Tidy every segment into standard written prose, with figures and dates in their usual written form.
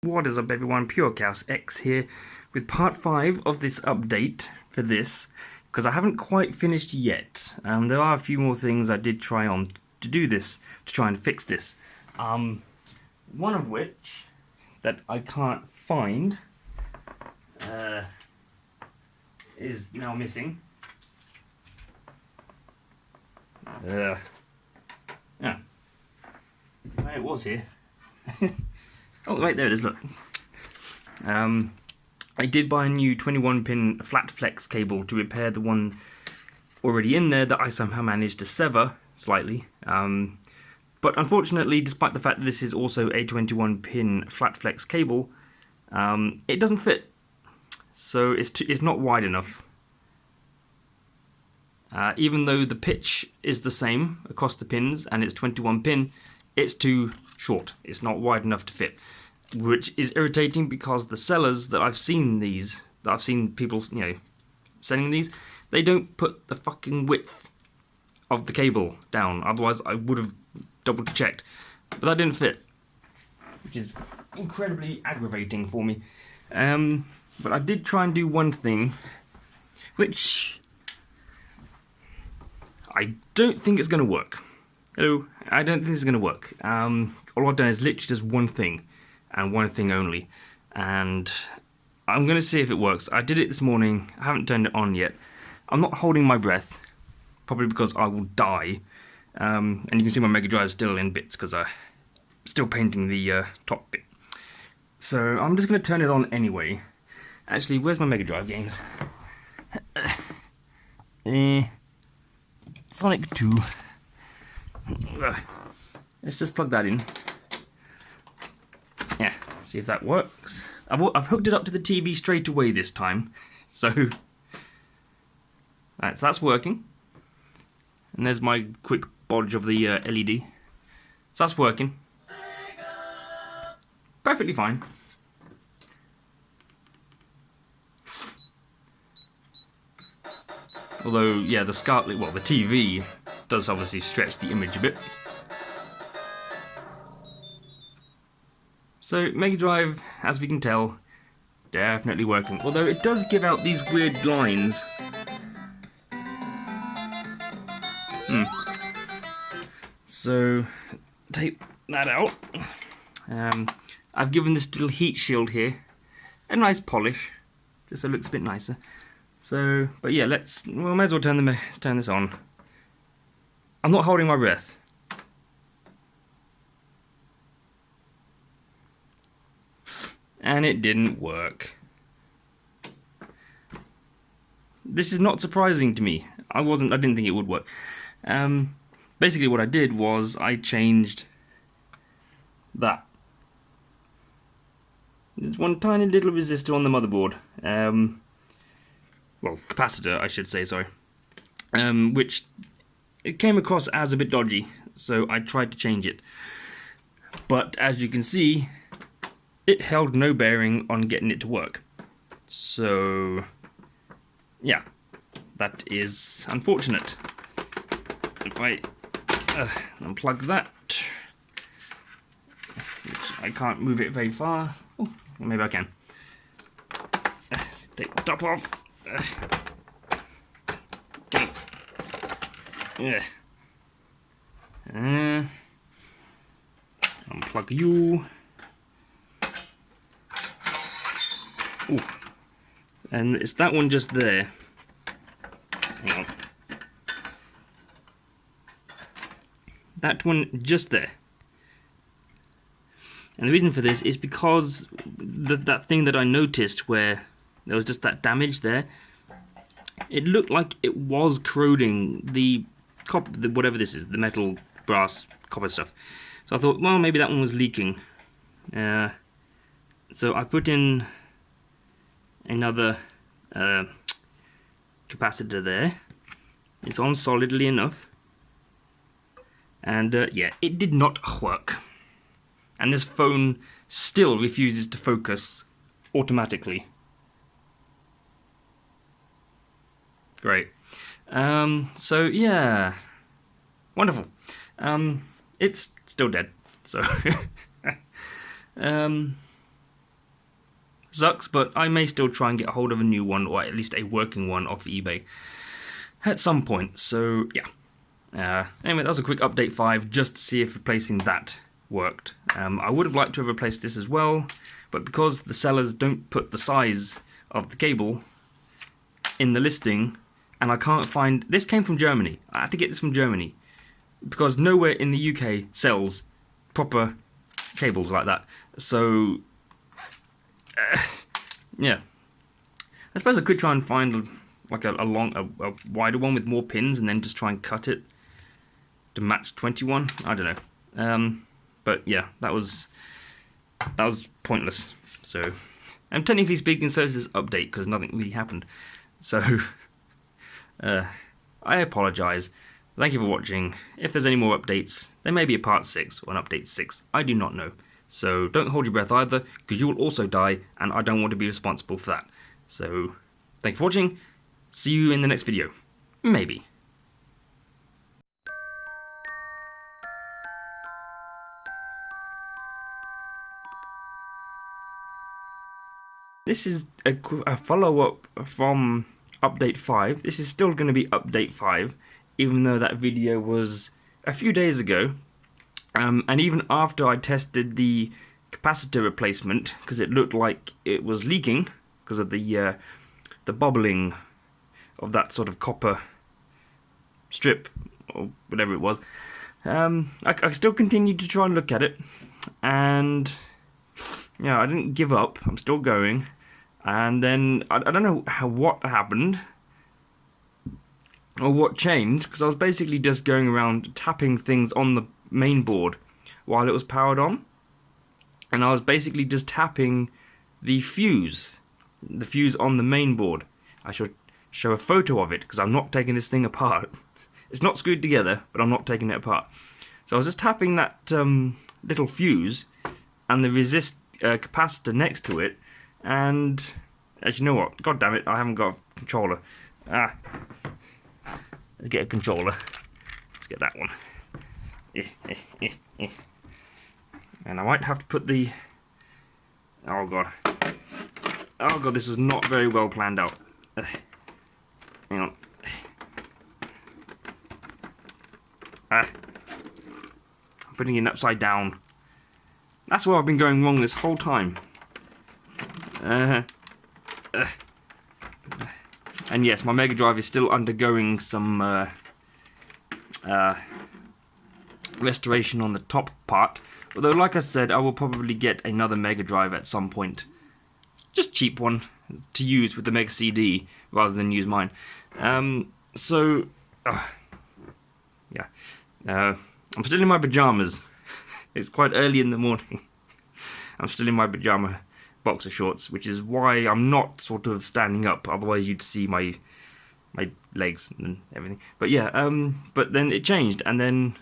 What is up everyone, PureChaosX here with part 5 of this update for this, because I haven't quite finished yet. There are a few more things I did try on to do this, to try and fix this. One of which, that I can't find, is now missing. Yeah, it was here. Oh, right there it is, look. I did buy a new 21-pin flat flex cable to repair the one already in there that I somehow managed to sever slightly. But unfortunately, despite the fact that this is also a 21-pin flat flex cable, it doesn't fit. So it's not wide enough. Even though the pitch is the same across the pins and it's 21-pin, it's too short. It's not wide enough to fit, which is irritating because the sellers that I've seen people, selling these, they don't put the fucking width of the cable down. Otherwise, I would have double checked, but that didn't fit, which is incredibly aggravating for me. But I did try and do one thing, which I don't think it's going to work. Hello, I don't think it's going to work. All I've done is literally just one thing, and one thing only. And I'm going to see if it works. I did it this morning. I haven't turned it on yet. I'm not holding my breath, probably because I will die. And you can see my Mega Drive is still in bits because I'm still painting the top bit. So I'm just going to turn it on anyway. Actually, where's my Mega Drive games? Sonic 2. Let's just plug that in. Yeah, see if that works. I've hooked it up to the TV straight away this time. So that's working. And there's my quick bodge of the LED. So that's working. Perfectly fine. Although, yeah, the TV does obviously stretch the image a bit. So, Mega Drive, as we can tell, definitely working. Although it does give out these weird lines. So, take that out. I've given this little heat shield here a nice polish, just so it looks a bit nicer. So, but yeah, might as well turn this on. I'm not holding my breath. And it didn't work. This is not surprising to me. I didn't think it would work. Basically what I did was I changed that. There's one tiny little resistor on the motherboard. Well, capacitor, I should say, sorry. Which it came across as a bit dodgy, so I tried to change it. But as you can see, it held no bearing on getting it to work. So, yeah, that is unfortunate. If I unplug that, which I can't move it very far. Oh, well, maybe I can. Take the top off. Yeah. Unplug you. Ooh. And it's that one just there. Hang on. That one just there. And the reason for this is because that thing that I noticed where there was just that damage there, it looked like it was corroding the copper, whatever this is, the metal, brass, copper stuff. So I thought, well, maybe that one was leaking. So I put in another capacitor there. It's on solidly enough. And yeah, it did not work. And this phone still refuses to focus automatically. Great. So yeah, wonderful. It's still dead. So sucks, but I may still try and get a hold of a new one, or at least a working one off eBay at some point. So yeah. Anyway, that was a quick update 5 just to see if replacing that worked. I would have liked to have replaced this as well, but because the sellers don't put the size of the cable in the listing, and I can't find... This came from Germany. I had to get this from Germany because nowhere in the UK sells proper cables like that. So yeah, I suppose I could try and find like a wider one with more pins, and then just try and cut it to match 21. I don't know. But yeah, that was pointless. So, and technically speaking, so is this update, because nothing really happened. So I apologise. Thank you for watching. If there's any more updates, there may be a part 6 or an update 6. I do not know. So don't hold your breath either, because you will also die, and I don't want to be responsible for that. So thank you for watching. See you in the next video. Maybe. This is a follow-up from update 5. This is still going to be update 5, even though that video was a few days ago. And even after I tested the capacitor replacement, because it looked like it was leaking because of the bubbling of that sort of copper strip or whatever it was, I still continued to try and look at it, and yeah, I didn't give up. I'm still going. And then I don't know what happened or what changed, because I was basically just going around tapping things on the main board while it was powered on, and I was basically just tapping the fuse on the main board. I should show a photo of it, because I'm not taking this thing apart. It's not screwed together, but I'm not taking it apart. So I was just tapping that little fuse and the capacitor next to it. And actually, you know what? God damn it! I haven't got a controller. Let's get a controller. Let's get that one. And I might have to put the... Oh god. Oh god, this was not very well planned out. Hang on. I'm putting it upside down. That's where I've been going wrong this whole time. And yes, my Mega Drive is still undergoing some restoration on the top part. Although, like I said, I will probably get another Mega Drive at some point. Just cheap one to use with the Mega-CD rather than use mine. Yeah. I'm still in my pajamas. It's quite early in the morning. I'm still in my pajama boxer shorts, which is why I'm not sort of standing up, otherwise you'd see my legs and everything. But yeah, but then it changed, and then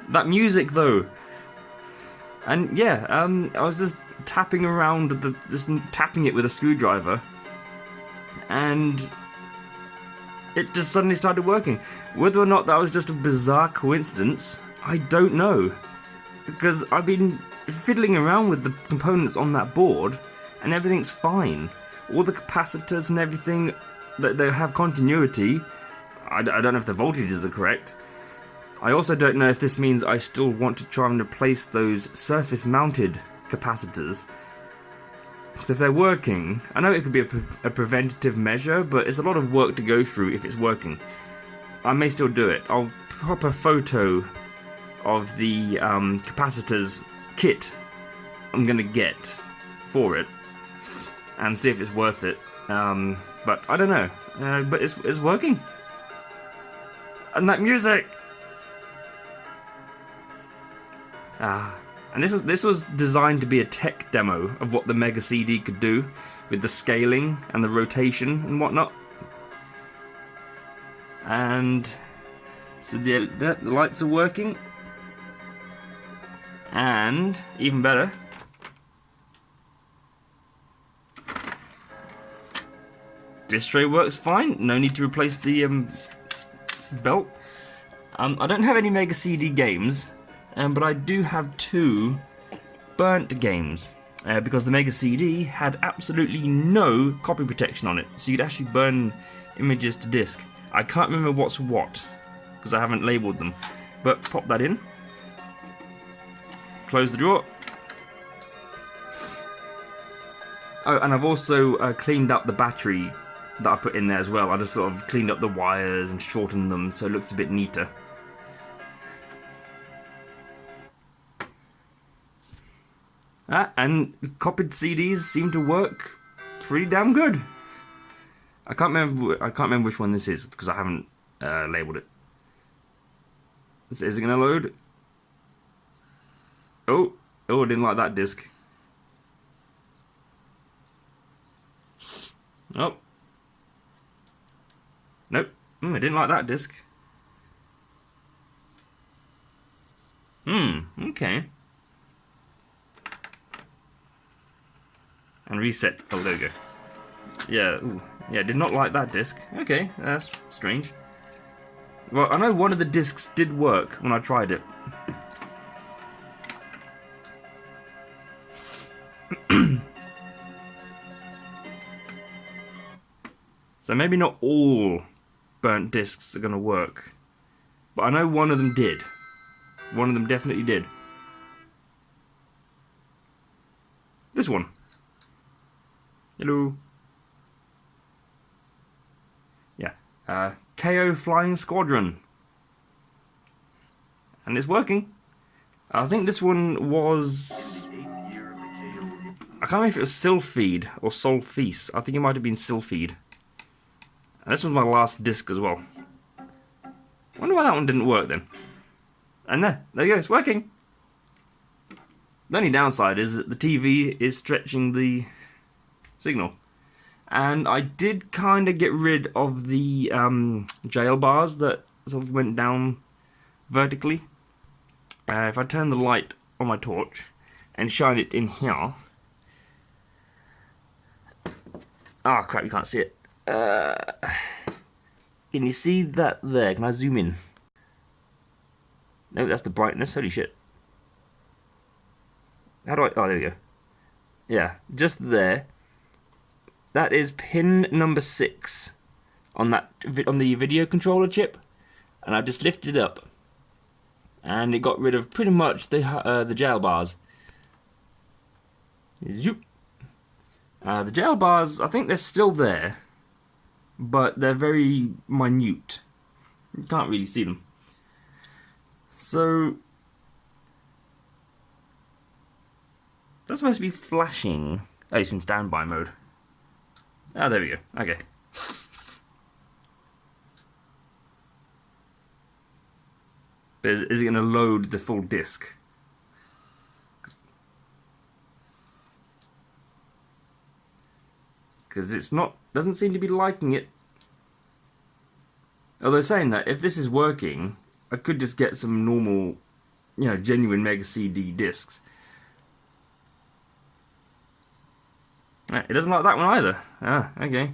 that music though. And yeah, I was just tapping around just tapping it with a screwdriver, and it just suddenly started working. Whether or not that was just a bizarre coincidence, I don't know, because I've been fiddling around with the components on that board and everything's fine. All the capacitors and everything, they have continuity. I don't know if the voltages are correct. I also don't know if this means I still want to try and replace those surface mounted capacitors. So if they're working, I know it could be a preventative measure, but it's a lot of work to go through if it's working. I may still do it. I'll pop a photo of the capacitors kit I'm gonna get for it and see if it's worth it. But I don't know. But it's working. And that music. And this was designed to be a tech demo of what the Mega-CD could do with the scaling and the rotation and whatnot. And so the lights are working, and even better, This tray works fine. No need to replace the belt. I don't have any Mega-CD games, but I do have 2 burnt games. Because the Mega-CD had absolutely no copy protection on it. So you could actually burn images to disk. I can't remember what's what, because I haven't labelled them. But pop that in. Close the drawer. Oh, and I've also cleaned up the battery that I put in there as well. I just sort of cleaned up the wires and shortened them so it looks a bit neater. And copied CDs seem to work pretty damn good. I can't remember which one this is because I haven't labeled it. Is it gonna load? Oh, I didn't like that disc. Oh. Nope. I didn't like that disc. Okay. And reset. Oh, there we go. Yeah, yeah, did not like that disc. Okay, that's strange. Well, I know one of the discs did work when I tried it. So maybe not all burnt discs are going to work. But I know one of them did. One of them definitely did. This one. Hello. Yeah. KO Flying Squadron. And it's working. I think this one was... I can't remember if it was Sylpheed or Solfease. I think it might have been Sylpheed. And this was my last disc as well. Wonder why that one didn't work then. And there you go, it's working. The only downside is that the TV is stretching the signal. And I did kind of get rid of the jail bars that sort of went down vertically. If I turn the light on my torch and shine it in here. Ah, crap, you can't see it. Can you see that there? Can I zoom in? No, that's the brightness. Holy shit. How do I... Oh, there we go. Yeah, just there. That is pin number 6 on the video controller chip. And I've just lifted it up. And it got rid of pretty much the jail bars. Zoop. The jail bars, I think they're still there. But they're very minute. You can't really see them. So... that's supposed to be flashing. Oh, it's in standby mode. Ah, there we go. Okay. But is it going to load the full disc? Because it's not... doesn't seem to be liking it. Although saying that, if this is working, I could just get some normal, you know, genuine Mega-CD discs. It doesn't like that one either. Ah, okay.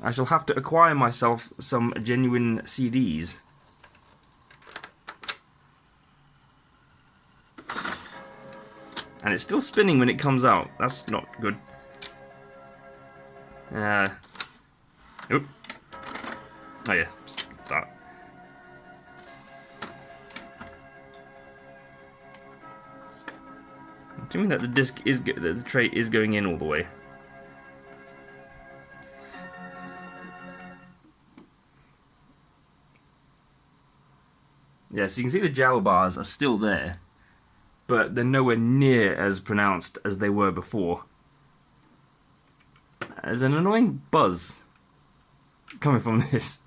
I shall have to acquire myself some genuine CDs. And it's still spinning when it comes out. That's not good. Oop. Oh yeah, start. Do you mean that the disc is the tray is going in all the way? Yeah, so you can see the jowl bars are still there, but they're nowhere near as pronounced as they were before. There's an annoying buzz coming from this.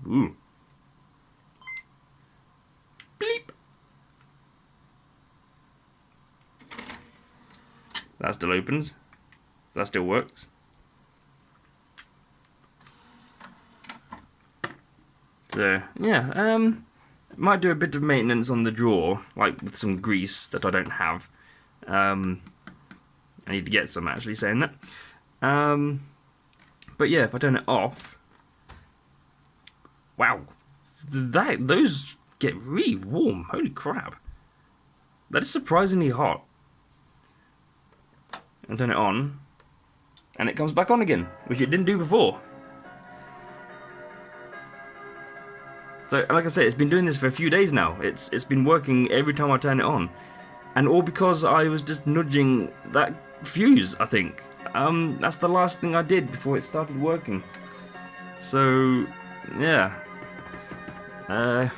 Ooh. Bleep. That still opens. That still works. So yeah, might do a bit of maintenance on the drawer, like with some grease that I don't have. I need to get some, actually, saying that. But yeah, if I turn it off, wow, those get really warm. Holy crap, that is surprisingly hot. And turn it on, and it comes back on again, which it didn't do before. So, like I said, it's been doing this for a few days now. It's been working every time I turn it on, and all because I was just nudging that fuse, I think. That's the last thing I did before it started working. So, yeah. There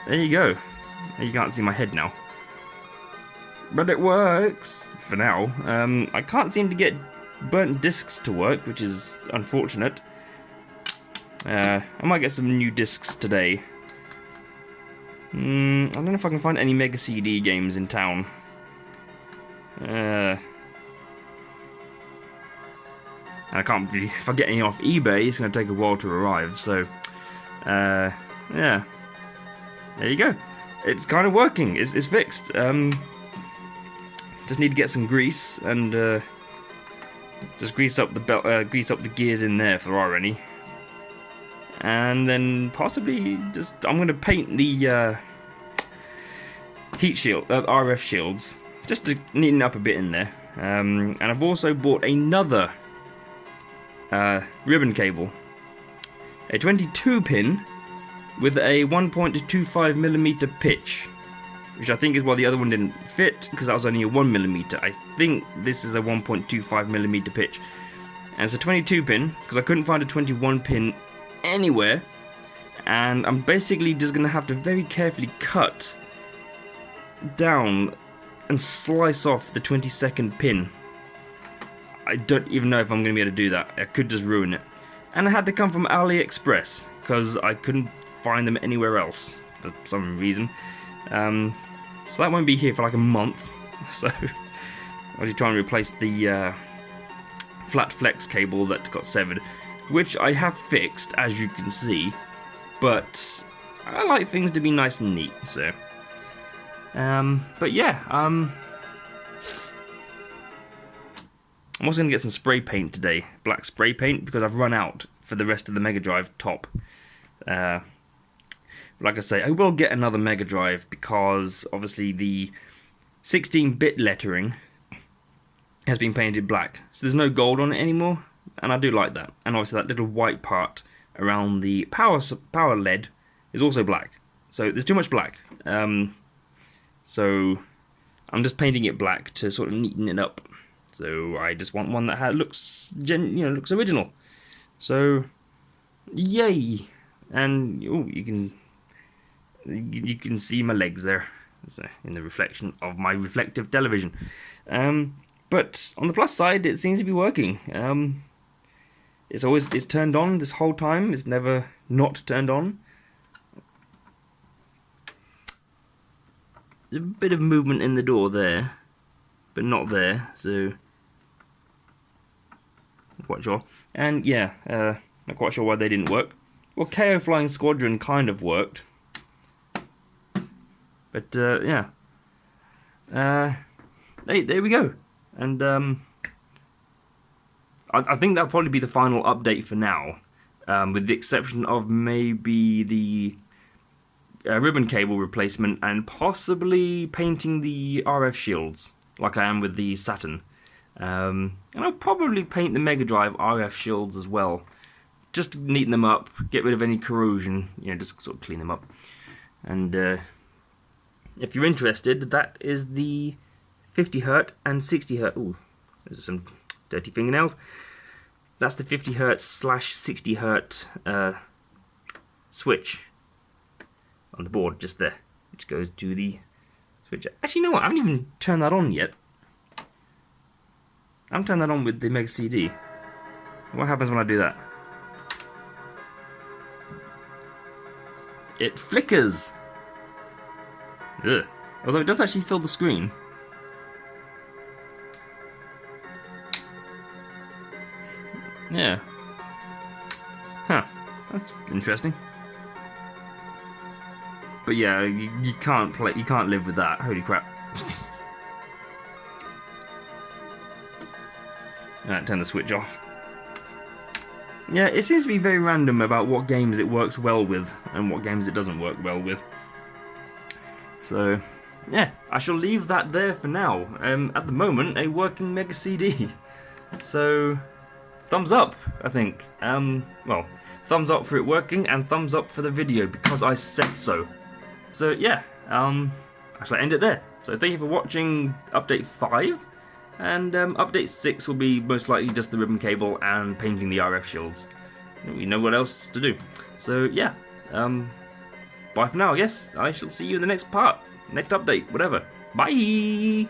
you go. You can't see my head now. But it works, for now. I can't seem to get burnt discs to work, which is unfortunate. I might get some new discs today. I don't know if I can find any Mega-CD games in town. And I can't really, if I get any off eBay, it's going to take a while to arrive, so, yeah, there you go. It's kind of working, it's fixed. Just need to get some grease, and, just grease up the belt, grease up the gears in there if there are any. And then possibly just, I'm going to paint the, heat shield, RF shields, just to neaten up a bit in there. And I've also bought another ribbon cable, a 22 pin with a 1.25mm pitch, which I think is why the other one didn't fit, because that was only a 1mm. I think this is a 1.25mm pitch, and it's a 22 pin because I couldn't find a 21 pin anywhere, and I'm basically just gonna have to very carefully cut down and slice off the 22nd pin. I don't even know if I'm going to be able to do that. I could just ruin it. And it had to come from AliExpress, because I couldn't find them anywhere else for some reason. So that won't be here for like a month. So I'll just try and replace the flat flex cable that got severed, which I have fixed, as you can see. But I like things to be nice and neat, so. But yeah, I'm also going to get some spray paint today, black spray paint, because I've run out for the rest of the Mega Drive top. Like I say, I will get another Mega Drive because obviously the 16-bit lettering has been painted black, so there's no gold on it anymore, and I do like that. And obviously that little white part around the power LED is also black, so there's too much black. So I'm just painting it black to sort of neaten it up. So I just want one that looks original. So yay! And oh, you can see my legs there, so, in the reflection of my reflective television. But on the plus side, it seems to be working. It's turned on this whole time. It's never not turned on. There's a bit of movement in the door there, but not there, so not quite sure. And yeah, not quite sure why they didn't work. Well, KO Flying Squadron kind of worked, but yeah. Hey, there we go. And I think that'll probably be the final update for now, with the exception of maybe the ribbon cable replacement and possibly painting the RF shields like I am with the Saturn. And I'll probably paint the Mega Drive RF shields as well, just to neaten them up, get rid of any corrosion, just sort of clean them up. And if you're interested, that is the 50Hz and 60Hz. Ooh, there's some dirty fingernails. That's the 50Hz/60Hz switch on the board just there, which goes to the switch. Actually, you know what? I haven't even turned that on yet. I haven't turned that on with the Mega-CD. What happens when I do that? It flickers. Ugh. Although it does actually fill the screen. Yeah. That's interesting. But yeah, you can't live with that. Holy crap. Alright, turn the switch off. Yeah, it seems to be very random about what games it works well with and what games it doesn't work well with. So, yeah, I shall leave that there for now. At the moment, a working Mega-CD. So, thumbs up, I think. Well, thumbs up for it working and thumbs up for the video because I said so. So, yeah, I shall end it there. So, thank you for watching update 5. And update 6 will be most likely just the ribbon cable and painting the RF shields. We know what else to do. So yeah, bye for now I guess. I shall see you in the next part, next update, whatever. Bye!